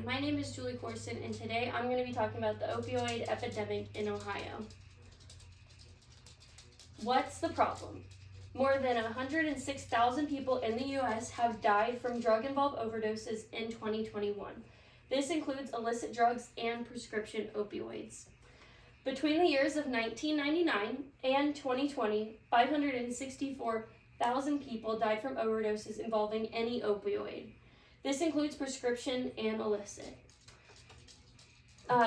my name is Julie Corson, and today I'm going to be talking about the opioid epidemic in Ohio. What's the problem? More than 106,000 people in the U.S. have died from drug-involved overdoses in 2021. This includes illicit drugs and prescription opioids. Between the years of 1999 and 2020, 564,000 people died from overdoses involving any opioid. This includes prescription and illicit.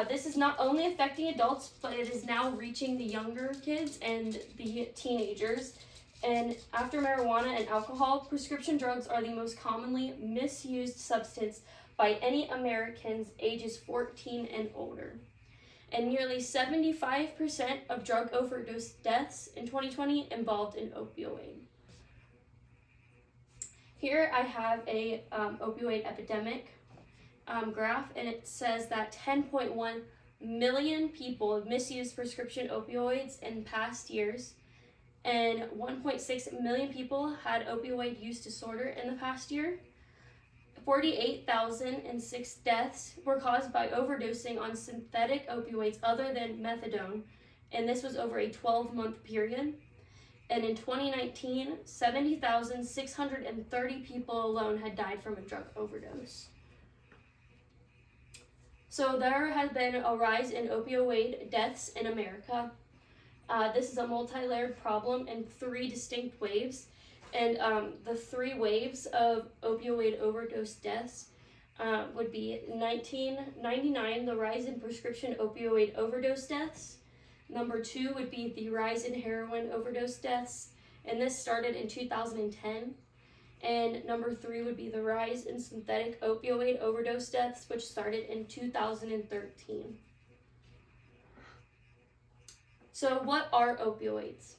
This is not only affecting adults, but it is now reaching the younger kids and the teenagers. And after marijuana and alcohol, prescription drugs are the most commonly misused substance by any Americans ages 14 and older. And nearly 75% of drug overdose deaths in 2020 involved an opioid. Here I have a opioid epidemic graph, and it says that 10.1 million people have misused prescription opioids in past years, and 1.6 million people had opioid use disorder in the past year. 48,006 deaths were caused by overdosing on synthetic opioids other than methadone, and this was over a 12-month period. And in 2019, 70,630 people alone had died from a drug overdose. So there has been a rise in opioid deaths in America. This is a multi-layered problem in three distinct waves. And the three waves of opioid overdose deaths would be 1999, the rise in prescription opioid overdose deaths. Number 2 would be the rise in heroin overdose deaths, and this started in 2010. And number 3 would be the rise in synthetic opioid overdose deaths, which started in 2013. So what are opioids?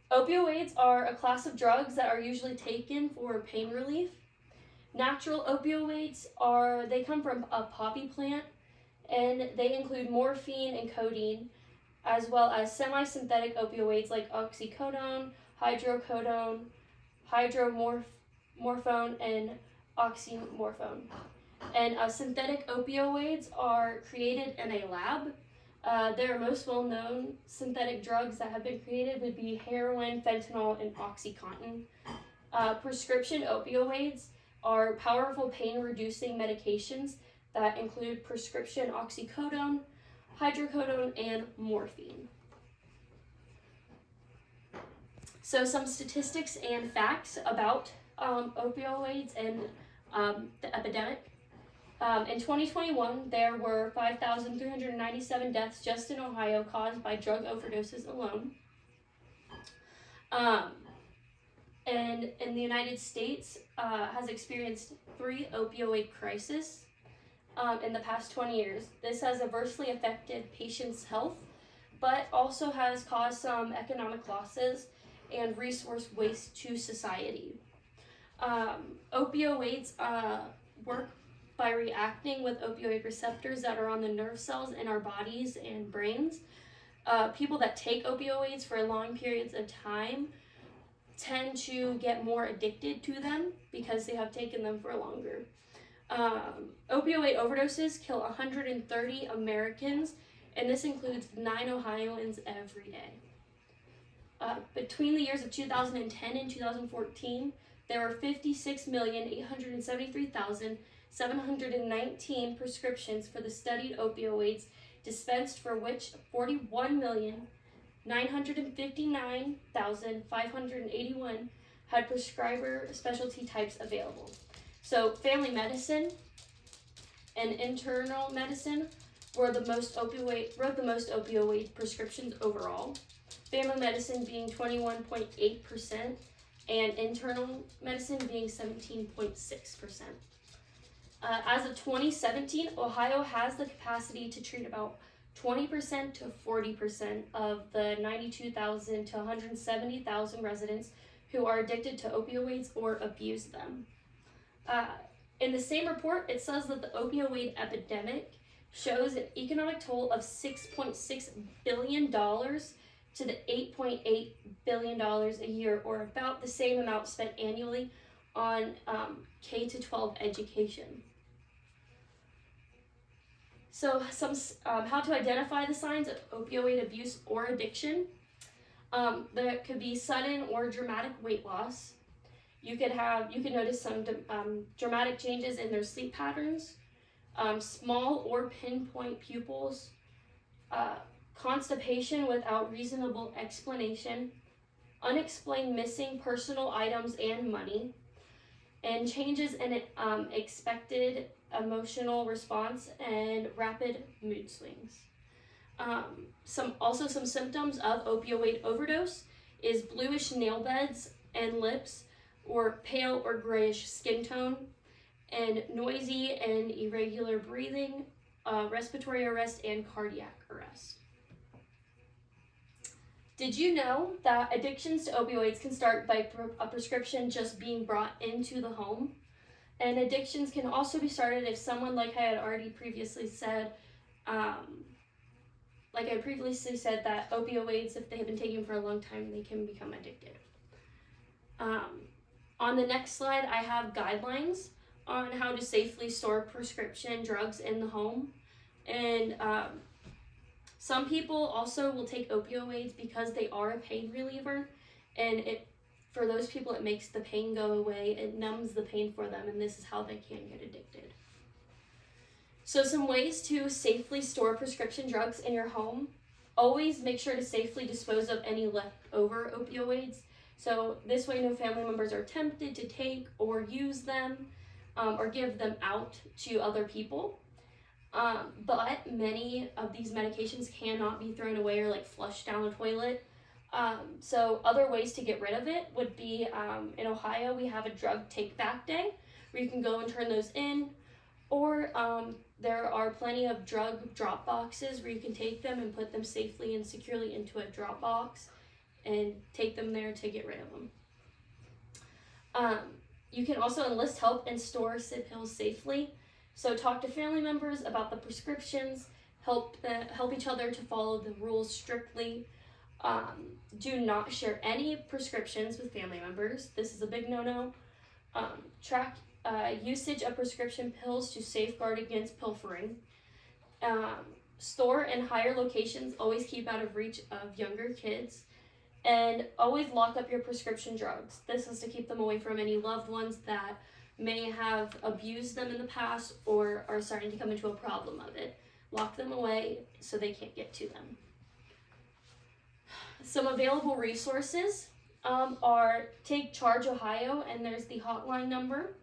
Opioids are a class of drugs that are usually taken for pain relief. Natural opioids they come from a poppy plant, and they include morphine and codeine, as well as semi-synthetic opioids like oxycodone, hydrocodone, hydromorphone, and oxymorphone. And synthetic opioids are created in a lab. Their most well-known synthetic drugs that have been created would be heroin, fentanyl, and OxyContin. Prescription opioids are powerful pain-reducing medications that include prescription oxycodone, hydrocodone, and morphine. So some statistics and facts about opioids and the epidemic. In 2021, there were 5,397 deaths just in Ohio caused by drug overdoses alone. And in the United States has experienced 3 opioid crises in the past 20 years. This has adversely affected patients' health, but also has caused some economic losses and resource waste to society. Opioids work by reacting with opioid receptors that are on the nerve cells in our bodies and brains. People that take opioids for long periods of time tend to get more addicted to them because they have taken them for longer. Opioid overdoses kill 130 Americans, and this includes 9 Ohioans every day. Between the years of 2010 and 2014, there were 56,873,719 prescriptions for the studied opioids dispensed, for which 41,959,581 had prescriber specialty types available. So family medicine and internal medicine wrote the most opioid prescriptions overall. Family medicine being 21.8%, and internal medicine being 17.6%. As of 2017, Ohio has the capacity to treat about 20% to 40% of the 92,000 to 170,000 residents who are addicted to opioids or abuse them. In the same report, it says that the opioid epidemic shows an economic toll of $6.6 billion to the $8.8 billion a year, or about the same amount spent annually on K-12 education. So how to identify the signs of opioid abuse or addiction. There could be sudden or dramatic weight loss. You could notice some dramatic changes in their sleep patterns, small or pinpoint pupils, constipation without reasonable explanation, unexplained missing personal items and money, and changes in expected emotional response and rapid mood swings. Some symptoms of opioid overdose is bluish nail beds and lips, or pale or grayish skin tone, and noisy and irregular breathing, respiratory arrest, and cardiac arrest. Did you know that addictions to opioids can start by a prescription just being brought into the home? And addictions can also be started if someone, like I had already previously said, that opioids, if they have been taken for a long time, they can become addictive. On the next slide, I have guidelines on how to safely store prescription drugs in the home. And some people also will take opioids because they are a pain reliever, and for those people it makes the pain go away, it numbs the pain for them, and this is how they can get addicted. So some ways to safely store prescription drugs in your home. Always make sure to safely dispose of any leftover opioids. So this way no family members are tempted to take or use them or give them out to other people. But many of these medications cannot be thrown away or flushed down the toilet. So other ways to get rid of it would be, in Ohio, we have a drug take back day where you can go and turn those in, or there are plenty of drug drop boxes where you can take them and put them safely and securely into a drop box and take them there to get rid of them. You can also enlist help and store SID pills safely. So talk to family members about the prescriptions, help each other to follow the rules strictly. Do not share any prescriptions with family members. This is a big no-no. Track usage of prescription pills to safeguard against pilfering. Store in higher locations, always keep out of reach of younger kids. And always lock up your prescription drugs. This is to keep them away from any loved ones that may have abused them in the past or are starting to come into a problem of it. Lock them away so they can't get to them. Some available resources are Take Charge Ohio, and there's the hotline number.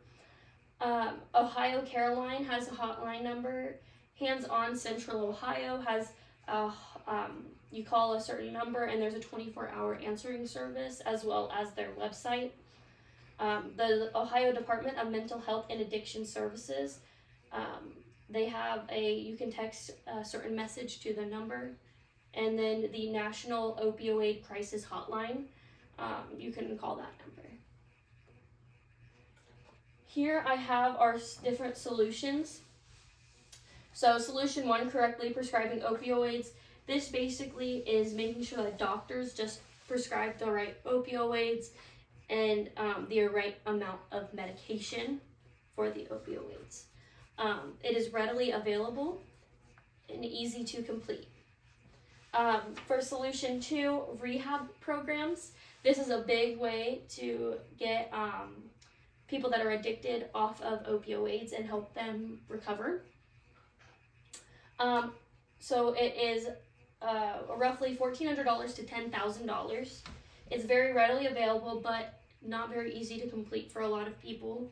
Ohio Caroline has a hotline number. Hands On Central Ohio has you call a certain number and there's a 24-hour answering service, as well as their website. The Ohio Department of Mental Health and Addiction Services, they have you can text a certain message to the number. And then the National Opioid Crisis Hotline, you can call that number. Here I have our different solutions. So solution 1, correctly prescribing opioids. This basically is making sure that doctors just prescribe the right opioids and the right amount of medication for the opioids. It is readily available and easy to complete. For solution 2, rehab programs. This is a big way to get people that are addicted off of opioids and help them recover. So it is roughly $1,400 to $10,000. It's very readily available, but not very easy to complete for a lot of people.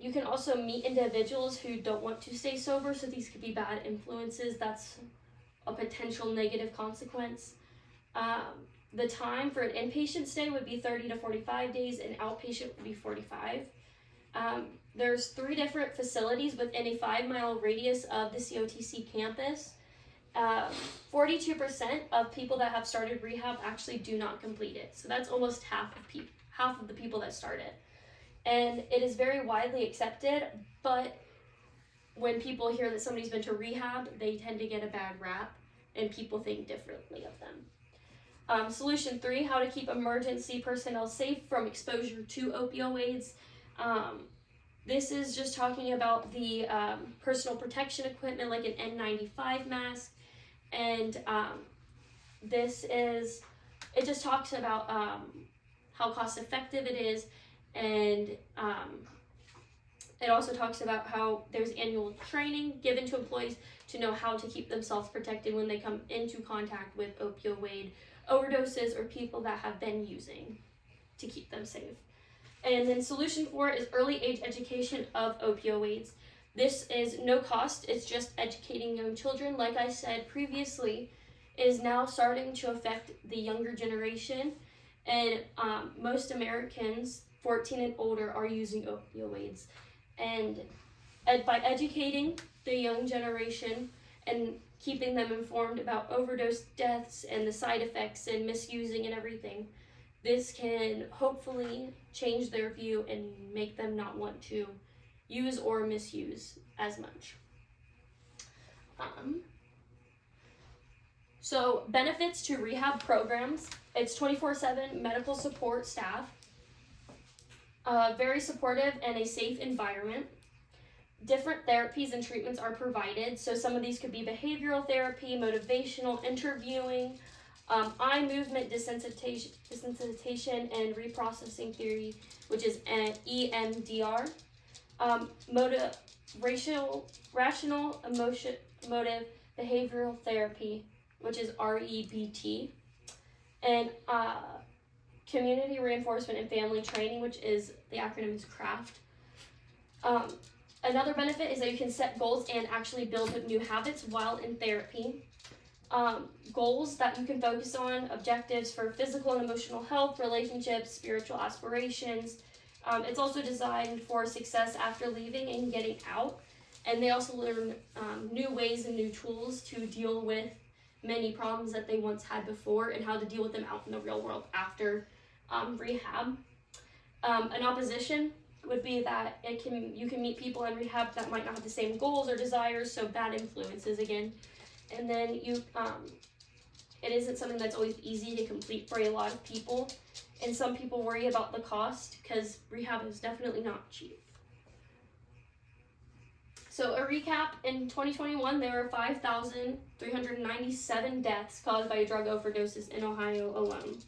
You can also meet individuals who don't want to stay sober, so these could be bad influences. That's a potential negative consequence. The time for an inpatient stay would be 30 to 45 days, and outpatient would be 45. There's 3 different facilities within a 5-mile radius of the COTC campus. 42% of people that have started rehab actually do not complete it. So that's almost half of the people that start it. And it is very widely accepted, but when people hear that somebody's been to rehab, they tend to get a bad rap, and people think differently of them. Solution 3, how to keep emergency personnel safe from exposure to opioids. This is just talking about the personal protection equipment like an N95 mask, and it just talks about how cost effective it is, and it also talks about how there's annual training given to employees to know how to keep themselves protected when they come into contact with opioid overdoses or people that have been using, to keep them safe. And then solution 4 is early age education of opioids. This is no cost, it's just educating young children. Like I said previously, it is now starting to affect the younger generation, and most Americans 14 and older are using opioids. And by educating the young generation and keeping them informed about overdose deaths and the side effects and misusing and everything, this can hopefully change their view and make them not want to use or misuse as much. So benefits to rehab programs: it's 24/7 medical support staff, very supportive and a safe environment. Different therapies and treatments are provided. So some of these could be behavioral therapy, motivational, interviewing, eye movement desensitization and reprocessing theory, which is an EMDR, rational emotive behavioral therapy, which is REBT, and community reinforcement and family training, which is, the acronym is CRAFT. Another benefit is that you can set goals and actually build new habits while in therapy. Goals that you can focus on: objectives for physical and emotional health, relationships, spiritual aspirations. It's also designed for success after leaving and getting out. And they also learn new ways and new tools to deal with many problems that they once had before, and how to deal with them out in the real world after rehab. An opposition would be that you can meet people in rehab that might not have the same goals or desires, so bad influences again. And then it isn't something that's always easy to complete for a lot of people, and some people worry about the cost because rehab is definitely not cheap. So a recap: in 2021, there were 5,397 deaths caused by drug overdoses in Ohio alone.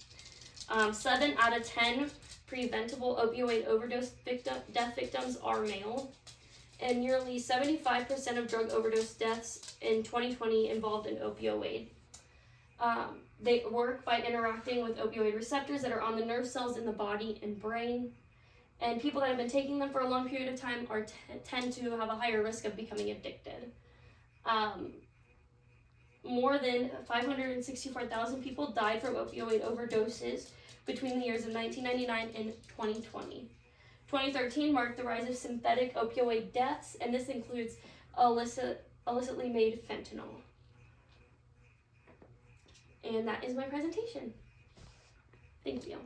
7 out of 10 preventable opioid overdose death victims are male, and nearly 75% of drug overdose deaths in 2020 involved an opioid. They work by interacting with opioid receptors that are on the nerve cells in the body and brain, and people that have been taking them for a long period of time tend to have a higher risk of becoming addicted. More than 564,000 people died from opioid overdoses between the years of 1999 and 2020. 2013 marked the rise of synthetic opioid deaths, and this includes illicitly made fentanyl. And that is my presentation. Thank you.